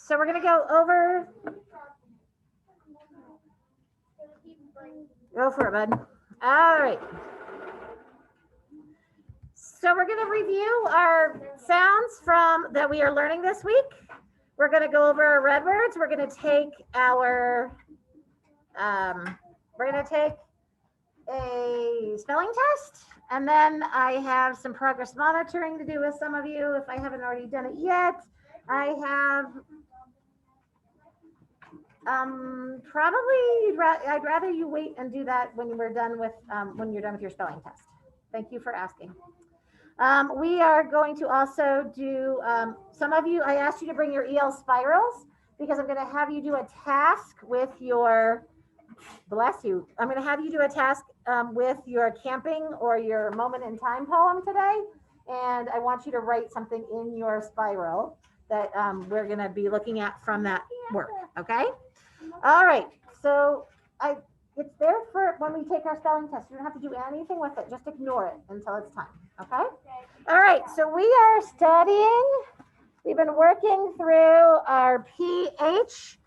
So we're going to go over. Go for it, bud. All right. So we're going to review our sounds from that we are learning this week. We're going to go over our red words. We're going to take our, we're going to take a spelling test. And then I have some progress monitoring to do with some of you. If I haven't already done it yet, I have probably I'd rather you wait and do that when you're done with your spelling test. Thank you for asking. We are going to also do some of you. I asked you to bring your EL spirals because I'm going to have you do a task with your. Bless you. I'm going to have you do a task with your camping or your moment in time poem today, and I want you to write something in your spiral that we're going to be looking at from that work. Okay. All right, so it's there for when we take our spelling test. You don't have to do anything with it. Just ignore it until it's time, okay? All right, so we are studying. We've been working through our PH.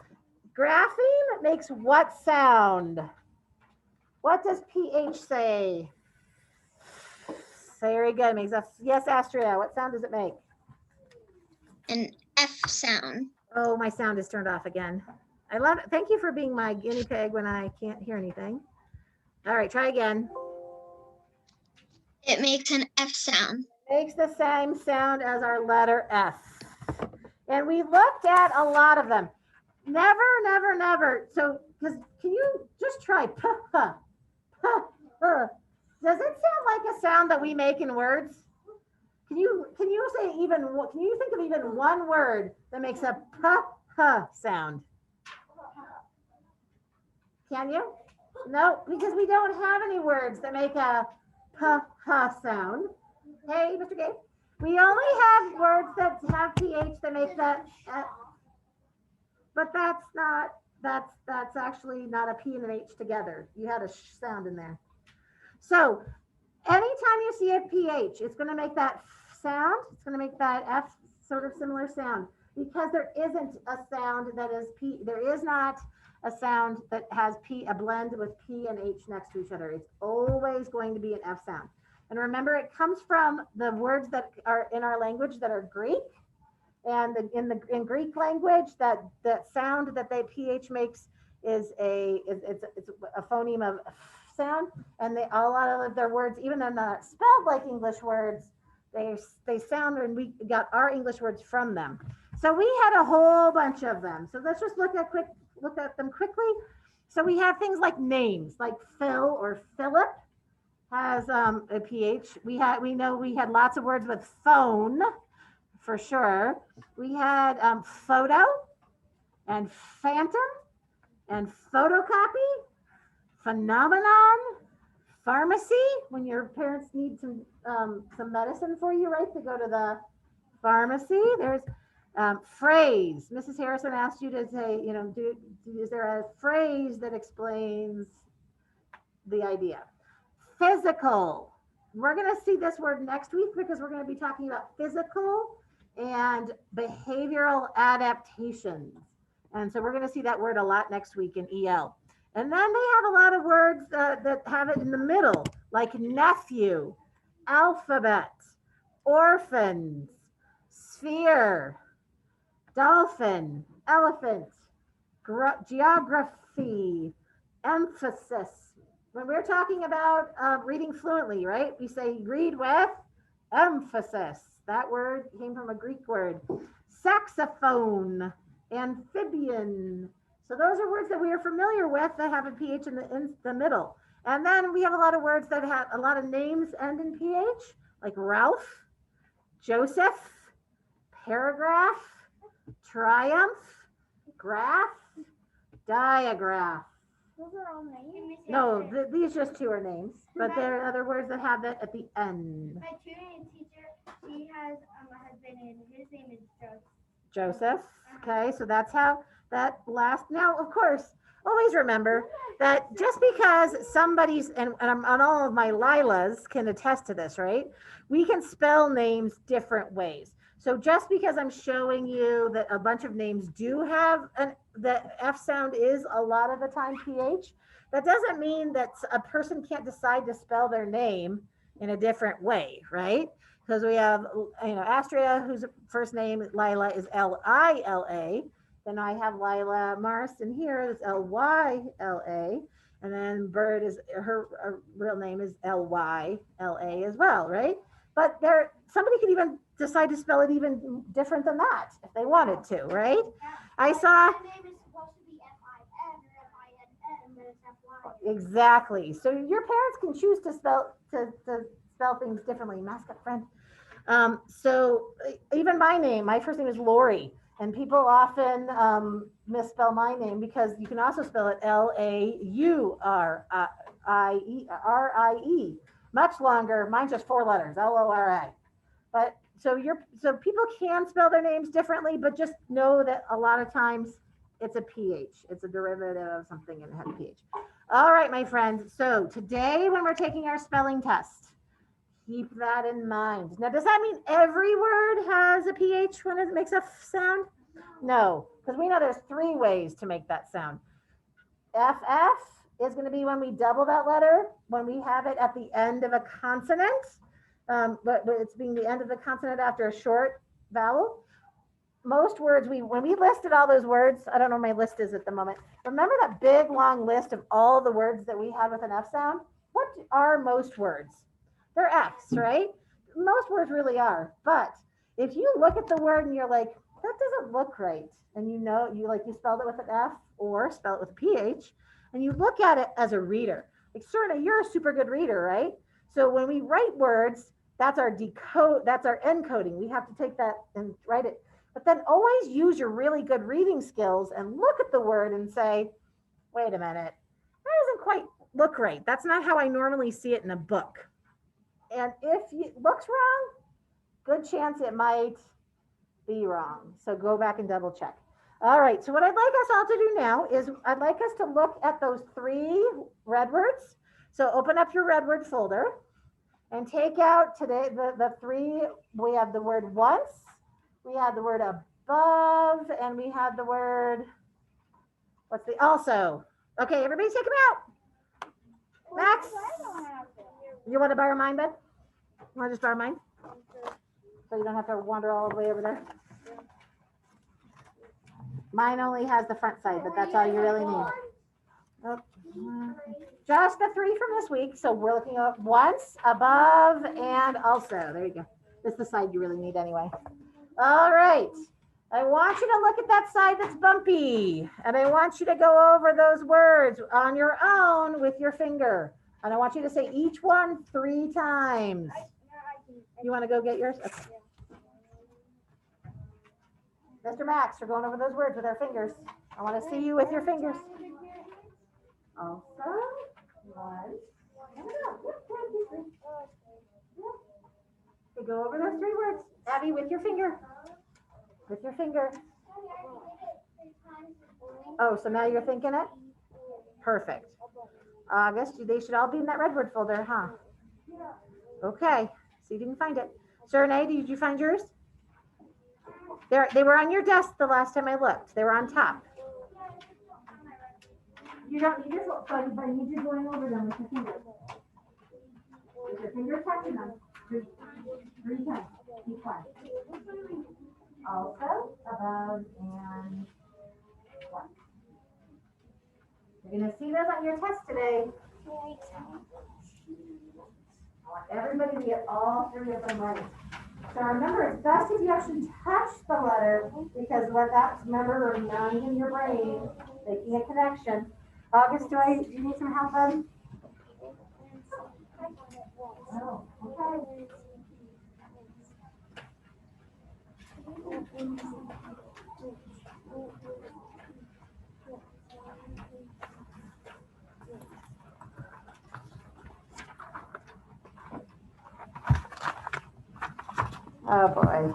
Grapheme makes what sound? What does PH say? Very good. It makes a, yes, Astria. What sound does it make? An F sound. Oh, my sound is turned off again. I love it. Thank you for being my guinea pig when I can't hear anything. All right, try again. It makes an F sound. Makes the same sound as our letter F. And we looked at a lot of them. Never, never, never. So, because can you just try puh, puh, puh, puh. Does it sound like a sound that we make in words? Can you say even, can you think of even one word that makes a puh, puh sound? Can you? No, because we don't have any words that make a puh, puh sound. Hey, Mr. Gabe, we only have words that have PH that make that, but that's actually not a P and an H together. You had a sh sound in there. So anytime you see a PH, it's going to make that sound. It's going to make that F sort of similar sound because there isn't a sound that is P. There is not a sound that has P, a blend with P and H next to each other. It's always going to be an F sound. And remember, it comes from the words that are in our language that are Greek. And in Greek language, that sound that they PH makes is it's a phoneme of sound. And a lot of their words, even though not spelled like English words, they sound, and we got our English words from them. So we had a whole bunch of them. So let's just look at them quickly. So we have things like names, like Phil or Philip has a PH. We know we had lots of words with phone for sure. We had photo and phantom and photocopy, phenomenon, pharmacy, when your parents need some medicine for you, right? To go to the pharmacy. There's phrase. Mrs. Harrison asked you to say, is there a phrase that explains the idea? Physical. We're going to see this word next week because we're going to be talking about physical and behavioral adaptations. And so we're going to see that word a lot next week in EL. And then they have a lot of words that have it in the middle, like nephew, alphabet, orphans, sphere, dolphin, elephant, geography, emphasis. When we're talking about reading fluently, right? We say read with emphasis. That word came from a Greek word. Saxophone, amphibian. So those are words that we are familiar with that have a PH in the middle. And then we have a lot of words that have a lot of names end in PH, like Ralph, Joseph, paragraph, triumph, graph, diagraph. Those are all names? No, these just two are names, but there are other words that have that at the end. My tutoring teacher, he has a husband, and his name is Joseph. Joseph. Okay, so that's how that last. Now, of course, always remember that just because somebody's, and all of my Lilas can attest to this, right? We can spell names different ways. So just because I'm showing you that a bunch of names do have the F sound is a lot of the time PH, that doesn't mean that a person can't decide to spell their name in a different way, right? Because we have, Astria, whose first name, Lila, is Lila. Then I have Lila Marston here, it's Lyla. And then Bird is her real name is Lyla as well, right? But somebody could even decide to spell it even different than that if they wanted to, right? I saw. My name is supposed to be Fin or Finn, but it's Fy. Exactly. So your parents can choose to spell things differently. Mascot friend. So even my first name is Lori, and people often misspell my name because you can also spell it Laurie. Much longer. Mine's just 4 letters, Lora. But so people can spell their names differently, but just know that a lot of times it's a PH. It's a derivative of something and it has a PH. All right, my friends. So today when we're taking our spelling test, keep that in mind. Now, does that mean every word has a PH when it makes a sound? No, because we know there's 3 ways to make that sound. FF is going to be when we double that letter, when we have it at the end of a consonant, but it's being the end of the consonant after a short vowel. Most words, when we listed all those words, I don't know where my list is at the moment. Remember that big long list of all the words that we had with an F sound? What are most words? They're F's, right? Most words really are. But if you look at the word and you're like, that doesn't look right, and you spelled it with an F or spell it with a PH, and you look at it as a reader, like Serna, you're a super good reader, right? So when we write words, that's our encoding. We have to take that and write it. But then always use your really good reading skills and look at the word and say, wait a minute, that doesn't quite look right. That's not how I normally see it in a book. And if it looks wrong, good chance it might be wrong. So go back and double check. All right. So what I'd like us all to do now is I'd like us to look at those 3 red words. So open up your red word folder and take out today the 3. We have the word once, we have the word above, and we have the word, what's the also? Okay, everybody take them out. Max, you want to borrow mine, bud? You want to just borrow mine? So you don't have to wander all the way over there. Mine only has the front side, but that's all you really need. Oh, just the 3 from this week. So we're looking at once, above, and also. There you go. This is the side you really need anyway. All right. I want you to look at that side that's bumpy. And I want you to go over those words on your own with your finger. And I want you to say each one 3 times. You want to go get yours? Okay. Mr. Max, we're going over those words with our fingers. I want to see you with your fingers. Also, one. Okay, go over those 3 words. Abby, with your finger. With your finger. Oh, so now you're thinking it? Perfect. August, they should all be in that red word folder, huh? Okay, so you didn't find it. Serena, did you find yours? They were on your desk the last time I looked. They were on top. You don't need your phone, but I need you going over them with your fingers. With your fingers touching them. 3 times. Each one. Also, above, and 1. You're going to see those on your test today. I want everybody to get all 3 of them right. So remember, it's best if you actually touch the letter, because remember, reminding in your brain, making a connection. August, do you need some help, buddy? Oh, okay. Oh boy.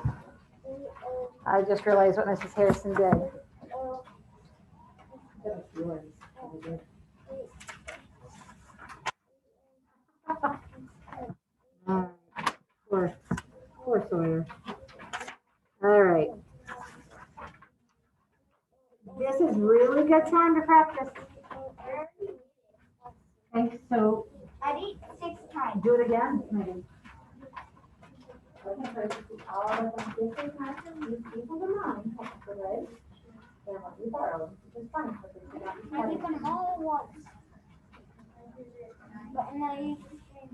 I just realized what Mrs. Harrison did. Poor Sawyer. This is really good time to practice. Okay, so I need 6 times. do it again, maybe. I need them all at once. But and I use the screen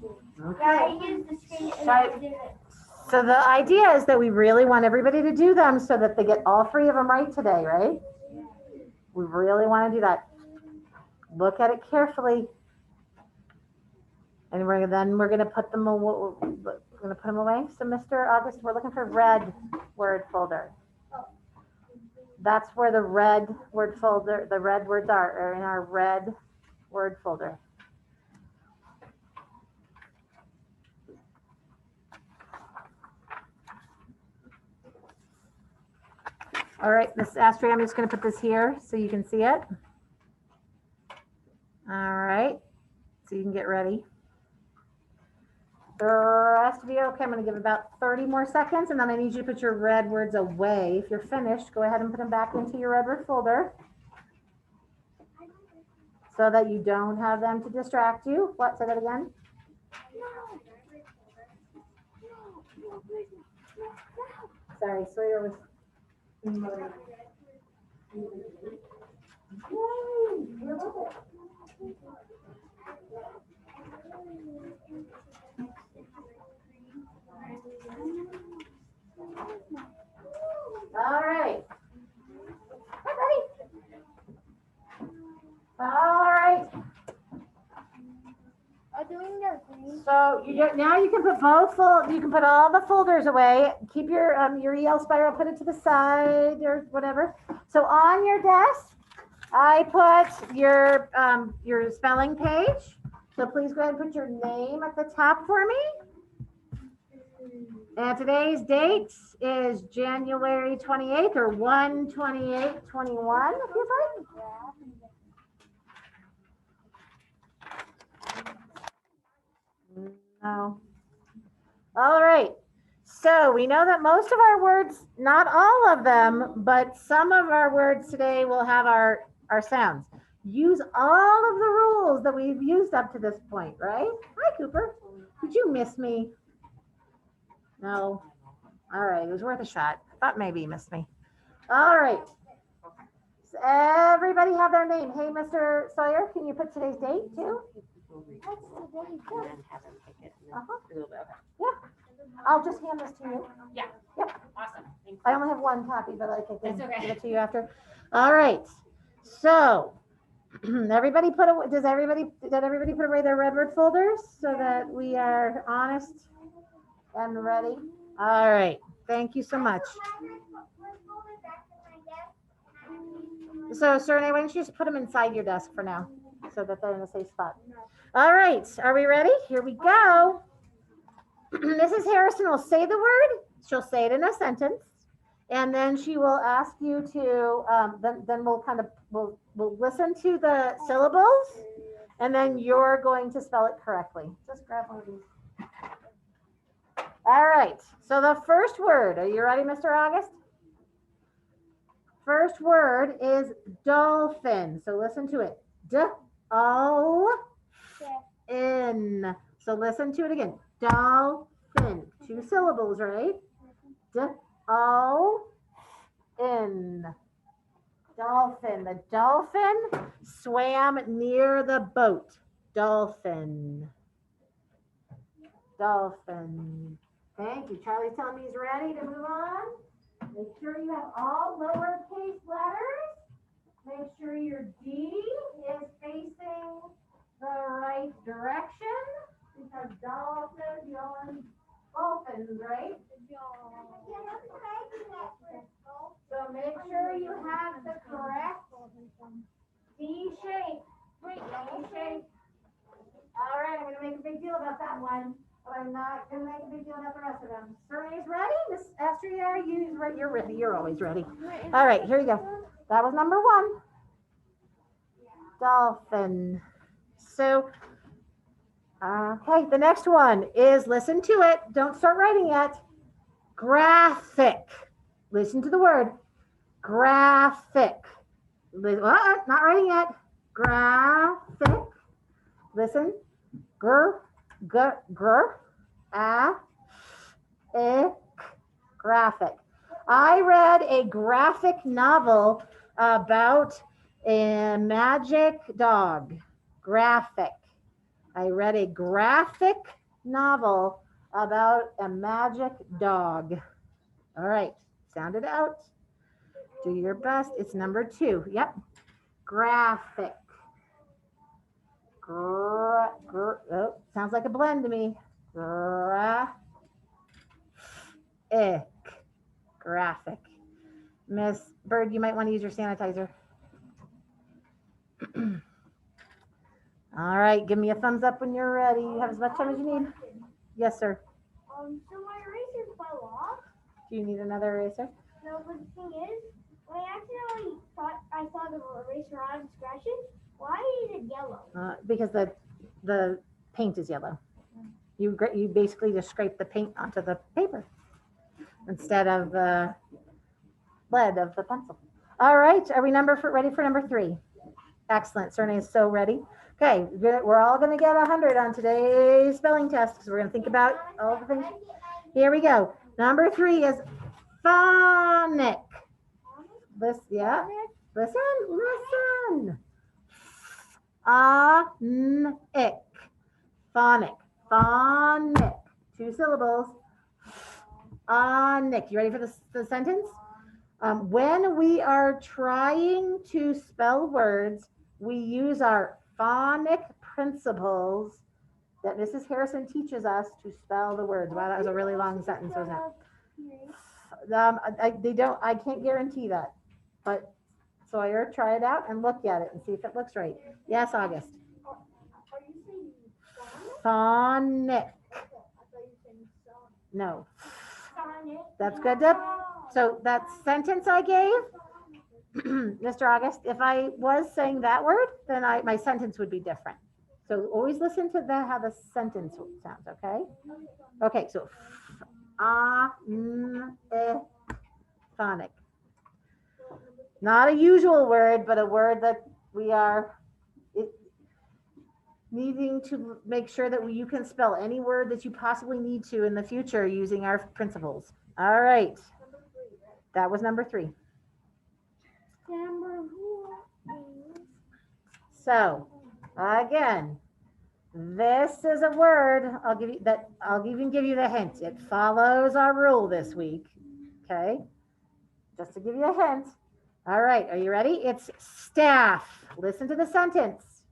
too. Yeah, I use the screen and I did it. So the idea is that we really want everybody to do them so that they get all 3 of them right today, right? We really want to do that. Look at it carefully. And then we're going to put them away. We're going to put them away. So Mr. August, we're looking for red word folder. That's where the red word folder, the red words are in our red word folder. All right, Miss Astrid, I'm just going to put this here so you can see it. All right, so you can get ready. The rest of you, okay, I'm going to give about 30 more seconds, and then I need you to put your red words away. If you're finished, go ahead and put them back into your red word folder so that you don't have them to distract you. What? Say that again. Sorry, Sawyer was. All right. Hi, buddy. All right. I'm doing this. So now you can put you can put all the folders away. Keep your EL spiral, put it to the side or whatever. So on your desk, I put your spelling page. So please go ahead and put your name at the top for me. And today's date is January 28th or 1/28/21, if you'd like. No. All right. So we know that most of our words, not all of them, but some of our words today will have our sounds. Use all of the rules that we've used up to this point, right? Hi, Cooper. Did you miss me? No. All right. It was worth a shot. Thought maybe you missed me. All right. So everybody have their name. Hey, Mr. Sawyer, can you put today's date too? Yeah. I'll just hand this to you. Yeah. Yep. Awesome. Thank I only have one copy, but I can That's okay. give it to you after. All right. So everybody did everybody put away their red word folders so that we are honest and ready? All right. Thank you so much. So Serena, why don't you just put them inside your desk for now so that they're in a safe spot. All right. Are we ready? Here we go. Mrs. Harrison will say the word. She'll say it in a sentence. And then she will ask you to, then we'll listen to the syllables. And then you're going to spell it correctly. Just grab one of these. All right. So the first word, are you ready, Mr. August? First word is dolphin. So listen to it. D-O-L-F-I-N. So listen to it again. Dolphin. 2 syllables, right? D-O-N. Dolphin. The dolphin swam near the boat. Dolphin. Dolphin. Thank you. Charlie's telling me he's ready to move on. Make sure you have all lowercase letters. Make sure your D is facing the right direction because dolphins, right? So make sure you have the correct D shape. All right, I'm going to make a big deal about that one, but I'm not going to make a big deal about the rest of them. Serena's ready? Miss Astrid, are you ready? You're ready. You're always ready. All right, here we go. That was number 1. Dolphin. So, okay, the next one is, listen to it. Don't start writing yet. Graphic. Listen to the word. Graphic. Not writing yet. Graphic. Listen. Graphic. I read a graphic novel about a magic dog. Graphic. I read a graphic novel about a magic dog. All right, sound it out. Do your best. It's number 2. Yep. Graphic. Sounds like a blend to me. Graphic. Miss Bird, you might want to use your sanitizer. All right, give me a thumbs up when you're ready. You have as much time as you need. Yes, sir. So my eraser fell off. Do you need another eraser? No, but the thing is, when I accidentally thought I saw the eraser on and scratched it, why is it yellow? Because the paint is yellow. You basically just scrape the paint onto the paper instead of the lead of the pencil. All right, are we ready for number 3? Excellent. Serena is so ready. Okay, we're all going to get 100 on today's spelling test because we're going to think about all the things. Here we go. Number 3 is phonic. Listen. Phonic. 2 syllables. Phonic. You ready for the sentence? When we are trying to spell words, we use our phonic principles that Mrs. Harrison teaches us to spell the words. Wow, that was a really long sentence, wasn't it? I can't guarantee that, but Sawyer, try it out and look at it and see if it looks right. Yes, August. Are you saying Phonic. No. That's good. So that sentence I gave, Mr. August, if I was saying that word, then my sentence would be different. So always listen to how the sentence sounds, okay? Okay, so phonic. Not a usual word, but a word that we are needing to make sure that you can spell any word that you possibly need to in the future using our principles. All right. That was number 3. So again, this is a word. I'll even give you the hint. It follows our rule this week. Okay. Just to give you a hint. All right. Are you ready? It's staff. Listen to the sentence.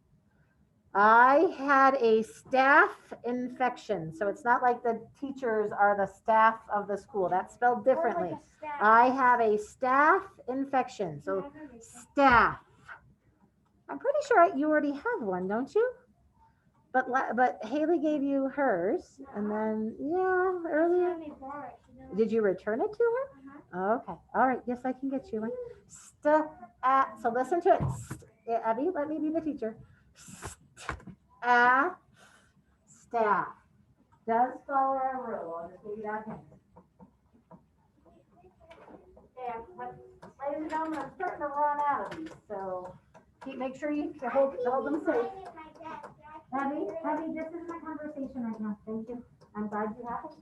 I had a staph infection. So it's not like the teachers are the staff of the school. That's spelled differently. I have a staph infection. So staff. I'm pretty sure you already have one, don't you? But Haley gave you hers, and then earlier. Did you return it to her? Okay. All right. Yes, I can get you one. So listen to it. Abby, let me be the teacher. Staff does follow our rule. I'll just give you that hint. Yeah, but ladies and gentlemen, I'm starting to run out of these, so make sure you hold them safe. Abby, this is my conversation right now. Thank you. I'm glad you have it.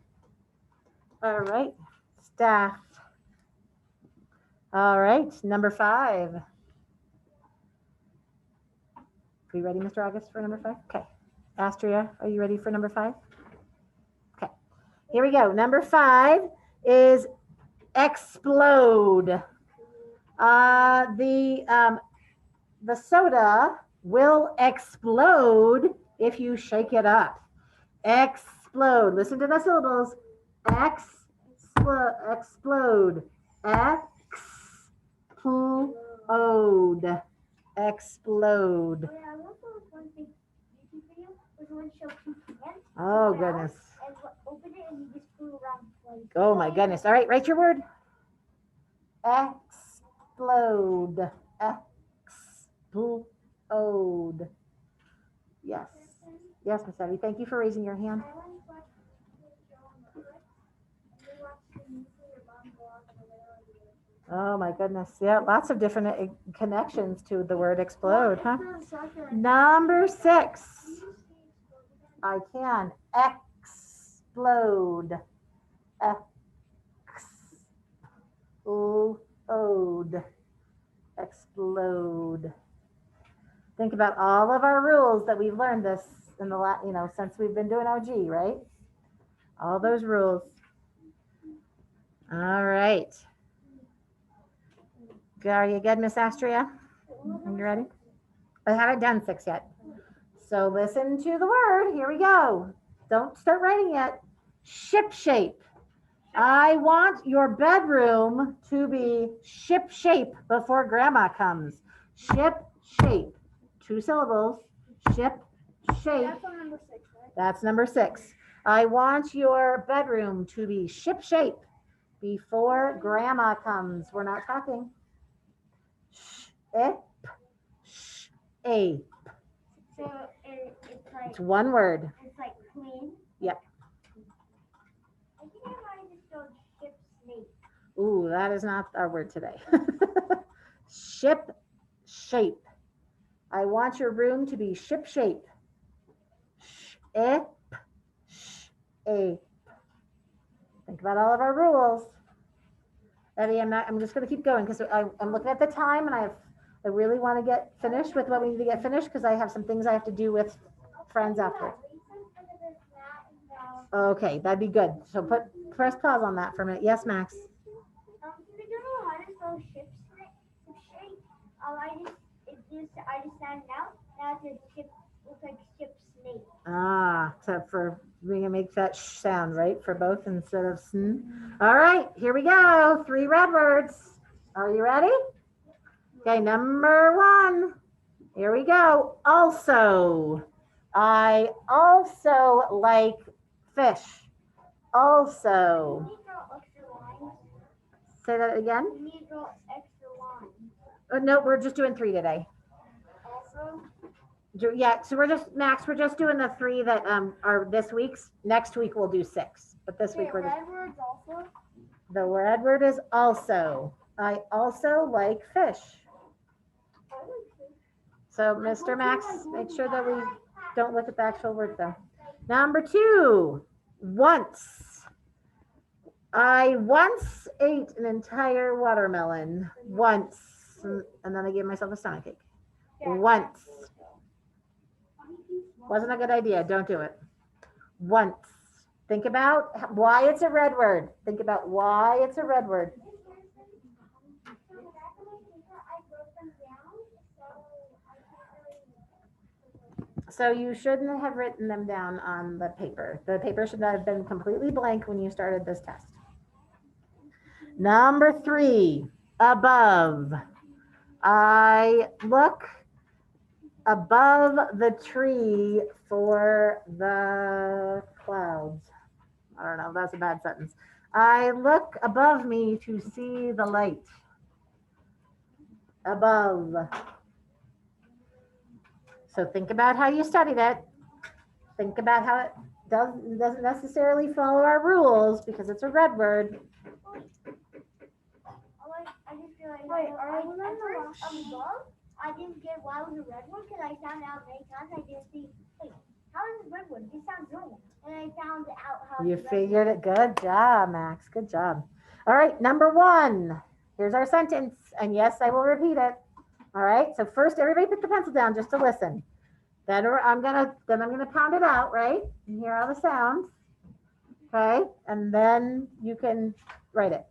All right, staff. All right, number 5. Are you ready, Mr. August, for number 5? Okay. Astria, are you ready for number 5? Okay. Here we go. Number 5 is explode. The soda will explode if you shake it up. Explode. Listen to the syllables. Explode. Explode. Oh, goodness. Oh, my goodness. All right, write your word. Explode. Explode. Yes. Yes, Miss Abby. Thank you for raising your hand. Oh my goodness. Yeah, lots of different connections to the word explode, huh? Number 6. I can explode. Explode. Explode. Think about all of our rules that we've learned this in the last, since we've been doing OG, right? All those rules. All right. Are you good, Miss Astria? Are you ready? I haven't done 6 yet. So listen to the word. Here we go. Don't start writing yet. Ship shape. I want your bedroom to be ship shape before grandma comes. Ship shape. 2 syllables. Ship shape. That's on number 6, right? That's number 6. I want your bedroom to be ship shape before grandma comes. We're not talking. Ship shape. So it's like It's one word. it's like clean. Yep. I think I might just go ship snake. Ooh, that is not our word today. Ship shape. I want your room to be ship shape. Ship shape. Think about all of our rules. Eddie, I'm just going to keep going because I'm looking at the time and I really want to get finished with what we need to get finished because I have some things I have to do with friends after. Okay, that'd be good. So press pause on that for a minute. Yes, Max. I don't know how to spell ship shape. I just found it out. Now it's a ship. Looks like ship snake. So we're gonna make that sh sound, right? For both instead of sn. All right, here we go. 3 red words. Are you ready? Okay, number 1. Here we go. Also. I also like fish. Also. You need to draw extra lines. Say that again. You need to draw extra lines. Oh, no, we're just doing 3 today. Also. Yeah, so we're just doing the 3 that are this week's. Next week we'll do 6, but this week we're just. Red words also. The red word is also. I also like fish. So, Mr. Max, make sure that we don't look at the actual word though. Number 2, once. I once ate an entire watermelon. Once. And then I gave myself a stomachache. Once. Wasn't a good idea. Don't do it. Once. Think about why it's a red word. Think about why it's a red word. So you shouldn't have written them down on the paper. The paper should have been completely blank when you started this test. Number 3, above. I look above the tree for the clouds. I don't know, that's a bad sentence. I look above me to see the light. Above. So think about how you studied it. Think about how it doesn't necessarily follow our rules because it's a red word. I just realized. Wait, are we above? I didn't get why it was a red one because I found out many times I didn't see. Wait, how is it red one? This sounds normal. And I found out how. You figured it. Good job, Max. Good job. All right, number 1. Here's our sentence, and yes, I will repeat it. All right. So first, everybody put the pencil down just to listen. Then I'm gonna pound it out, right? And hear all the sounds. Okay, and then you can write it.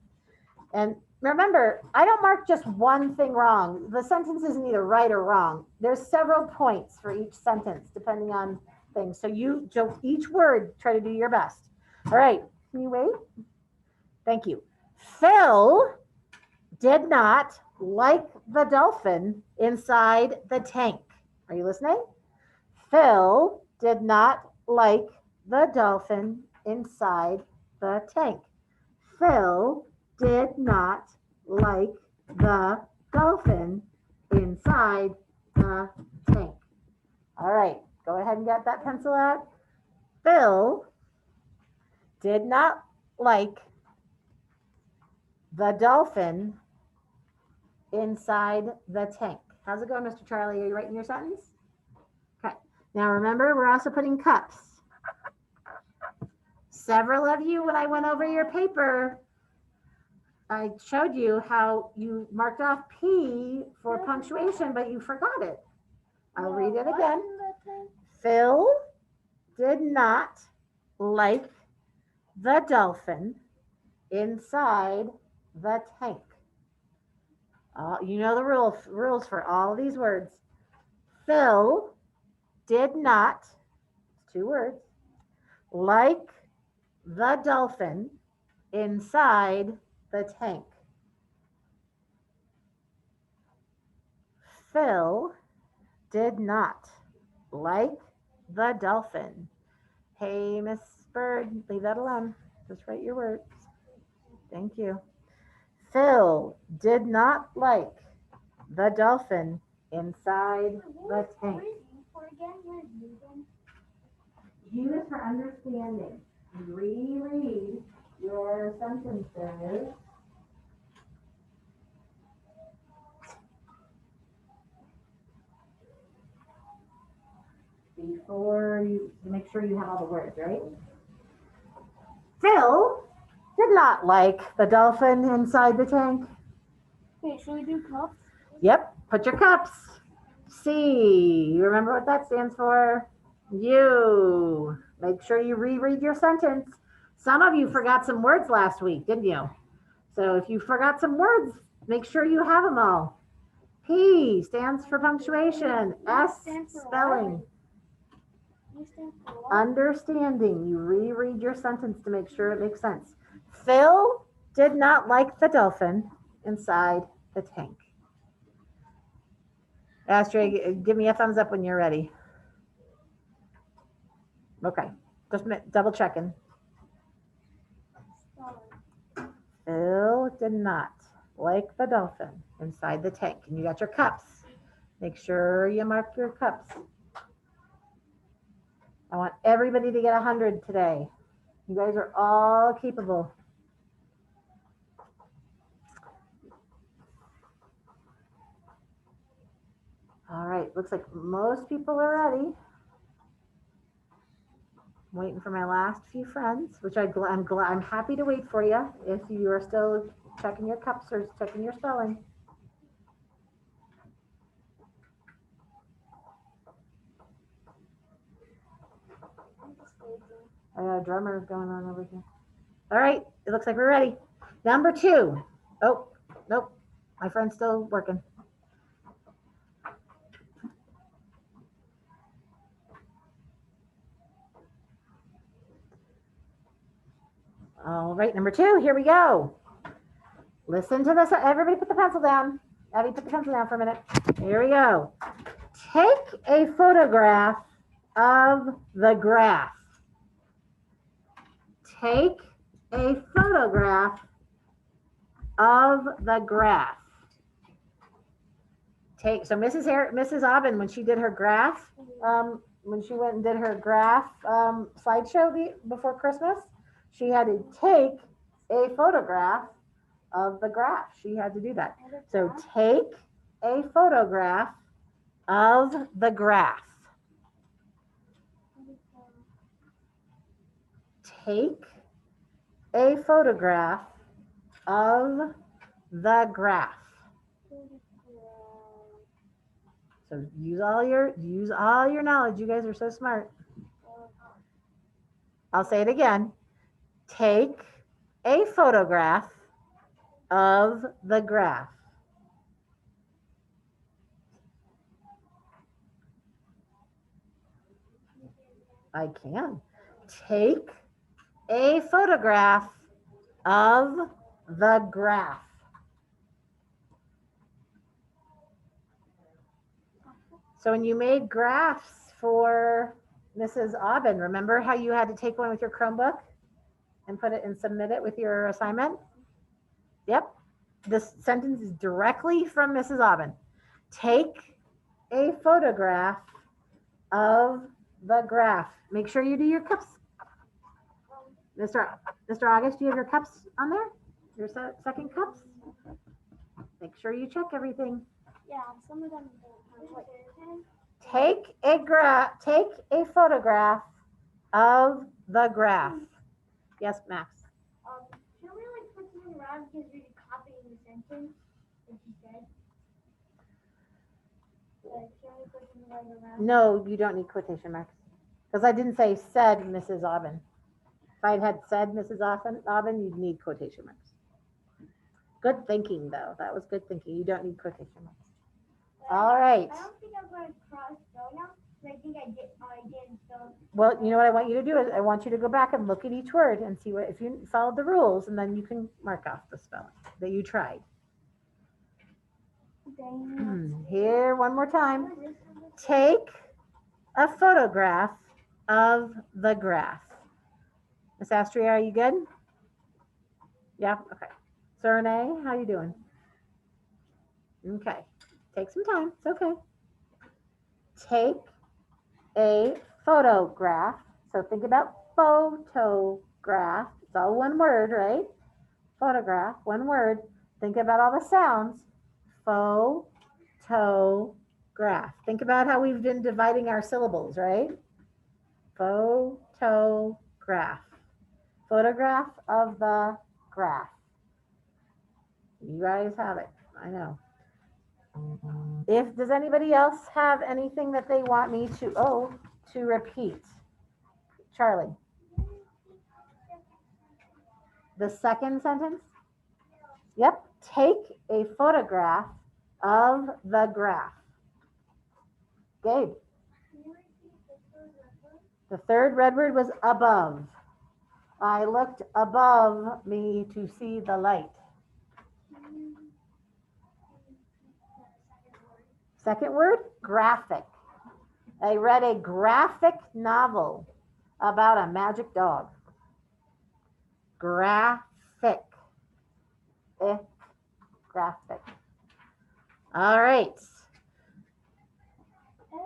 And remember, I don't mark just one thing wrong. The sentence isn't either right or wrong. There's several points for each sentence depending on things. So each word, try to do your best. All right, can you wait? Thank you. Phil did not like the dolphin inside the tank. Are you listening? Phil did not like the dolphin inside the tank. Phil did not like the dolphin inside the tank. All right, go ahead and get that pencil out. Phil did not like the dolphin inside the tank. How's it going, Mr. Charlie? Are you writing your sentence? Okay. Now remember, we're also putting cups. Several of you, when I went over your paper, I showed you how you marked off P for punctuation, but you forgot it. I'll read it again. Phil did not like the dolphin inside the tank. You know the rules for all these words. Phil did not, 2 words, like the dolphin inside the tank. Phil did not like the dolphin. Hey, Miss Bird, leave that alone. Just write your words. Thank you. Phil did not like the dolphin inside the tank. U is for understanding. Reread your sentences. Before you make sure you have all the words, right? Phil did not like the dolphin inside the tank. Okay, should we do cups? Yep, put your cups. C, you remember what that stands for? U. Make sure you reread your sentence. Some of you forgot some words last week, didn't you? So if you forgot some words, make sure you have them all. P stands for punctuation. S, spelling. Understanding. You reread your sentence to make sure it makes sense. Phil did not like the dolphin inside the tank. Astrid, give me a thumbs up when you're ready. Okay, just double checking. Phil did not like the dolphin inside the tank. And you got your cups. Make sure you mark your cups. I want everybody to get 100 today. You guys are all capable. All right, looks like most people are ready. I'm waiting for my last few friends, which I'm happy to wait for you if you are still checking your cups or checking your spelling. I got a drummer going on over here. All right, it looks like we're ready. Number 2. Oh, nope, my friend's still working. All right, number 2, here we go. Listen to this. Everybody put the pencil down. Abby, put the pencil down for a minute. Here we go. Take a photograph of the graph. Take a photograph of the graph. So Mrs. Aubin, when she did her graph, when she went and did her graph slideshow before Christmas, she had to take a photograph of the graph. She had to do that. So take a photograph of the graph. Take a photograph of the graph. So use all your knowledge. You guys are so smart. I'll say it again. Take a photograph of the graph. I can. Take a photograph of the graph. So when you made graphs for Mrs. Aubin, remember how you had to take one with your Chromebook and put it and submit it with your assignment? Yep. This sentence is directly from Mrs. Aubin. Take a photograph of the graph. Make sure you do your cups. Mr. August, do you have your cups on there? Your second cups? Make sure you check everything. Yeah, some of them don't have like Take a photograph of the graph. Yes, Max. Should we like put something around because you're copying the sentence that you said? Like, should we put something right around? No, you don't need quotation marks. Because I didn't say said Mrs. Aubin. If I had said Mrs. Aubin, you'd need quotation marks. Good thinking, though. That was good thinking. You don't need quotation marks. All right. I don't think I'm going to cross spell now. I think I did spell. Well, you know what I want you to do is I want you to go back and look at each word and see what if you followed the rules, and then you can mark off the spelling that you tried. Here, one more time. Take a photograph of the graph. Miss Astria, are you good? Yeah, okay. Sir Renee, how you doing? Okay, take some time, it's okay. Take a photograph. So think about photograph. It's all one word, right? Photograph, one word. Think about all the sounds. Photograph. Think about how we've been dividing our syllables, right? Photograph. Photograph of the graph. You guys have it. I know. Does anybody else have anything that they want me to repeat? Charlie. The second sentence? Yep. Take a photograph of the graph. Gabe. The third red word was above. I looked above me to see the light. Second word, graphic. I read a graphic novel about a magic dog. Graphic. Graphic. All right.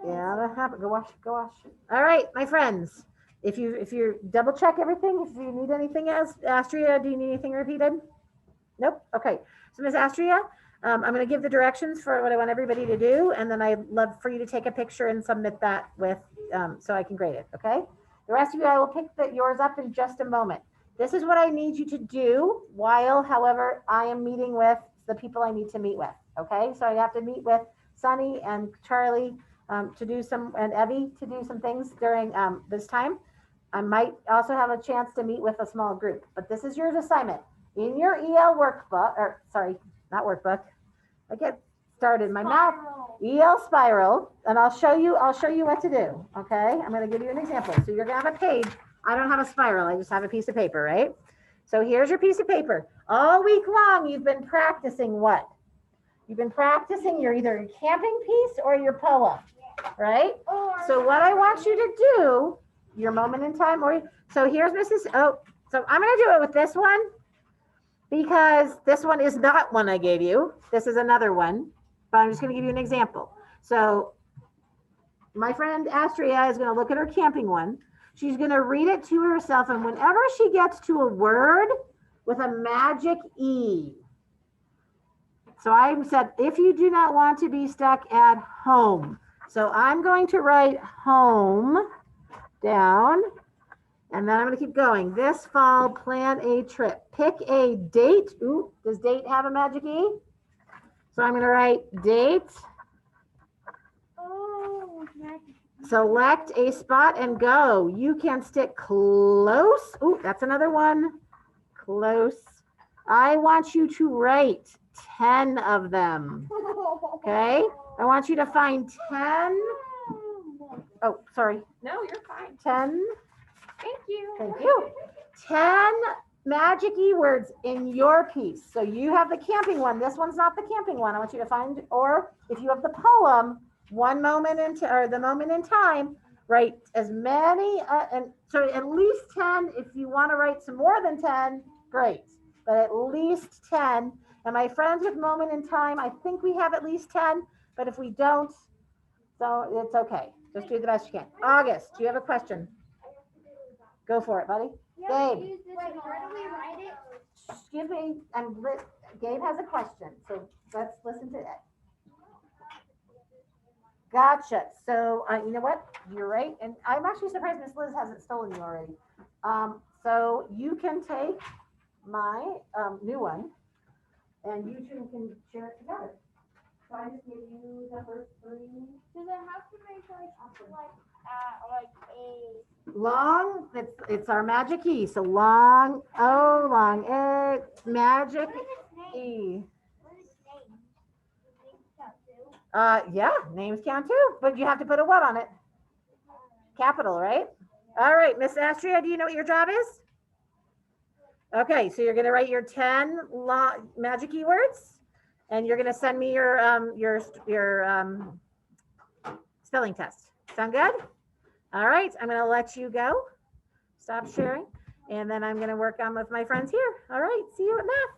Yeah, that happened. Go wash. All right, my friends. If you double check everything, if you need anything else, Astria, do you need anything repeated? Nope. Okay. So Ms. Astria, I'm going to give the directions for what I want everybody to do, and then I'd love for you to take a picture and submit that with, so I can grade it. Okay. The rest of you, I will pick yours up in just a moment. This is what I need you to do while, however, I am meeting with the people I need to meet with. Okay. So I have to meet with Sunny and Charlie to do some, and Evie to do some things during this time. I might also have a chance to meet with a small group, but this is your assignment. In your EL workbook, or sorry, not workbook. I get started. My mouth. EL spiral, and I'll show you what to do. Okay, I'm going to give you an example. So you're going to have a page. I don't have a spiral. I just have a piece of paper, right? So here's your piece of paper. All week long, you've been practicing what? You've been practicing your either your camping piece or your poem, right? So what I want you to do, your moment in time, so here's Mrs. So I'm going to do it with this one, because this one is not one I gave you. This is another one, but I'm just going to give you an example. So my friend Astria is going to look at her camping one. She's going to read it to herself, and whenever she gets to a word with a magic E. So I said, if you do not want to be stuck at home. So I'm going to write home down. And then I'm going to keep going. This fall, plan a trip. Pick a date. Ooh, does date have a magic E? So I'm going to write date. Select a spot and go. You can stick close. Ooh, that's another one. Close. I want you to write 10 of them. Okay? I want you to find 10. Oh, sorry. No, you're fine. 10. Thank you. Thank you. 10 magic E words in your piece. So you have the camping one. This one's not the camping one. I want you to find, or if you have the poem, one moment or the moment in time, write as many, and so at least 10. If you want to write some more than 10, great. But at least 10. And my friends with moment in time, I think we have at least 10. But if we don't, so it's okay. Just do the best you can. August, do you have a question? Go for it, buddy. Gabe. Wait, where do we write it? Excuse me, Gabe has a question, so let's listen to it. Gotcha. So, you know what? You're right. And I'm actually surprised Miss Liz hasn't stolen you already. So you can take my new one and you two can share it together. So I just gave you the first 3. Does it have to make like a Long, it's our magic E. So long, O, long A, magic what is its name? E. What is its name? Names count too? Yeah, names count too, but you have to put a what on it? Capital, right? All right, Miss Astria, do you know what your job is? Okay, so you're gonna write your 10 magic keywords, and you're gonna send me your spelling test. Sound good? All right, I'm gonna let you go. Stop sharing, and then I'm gonna work on with my friends here. All right, see you at math.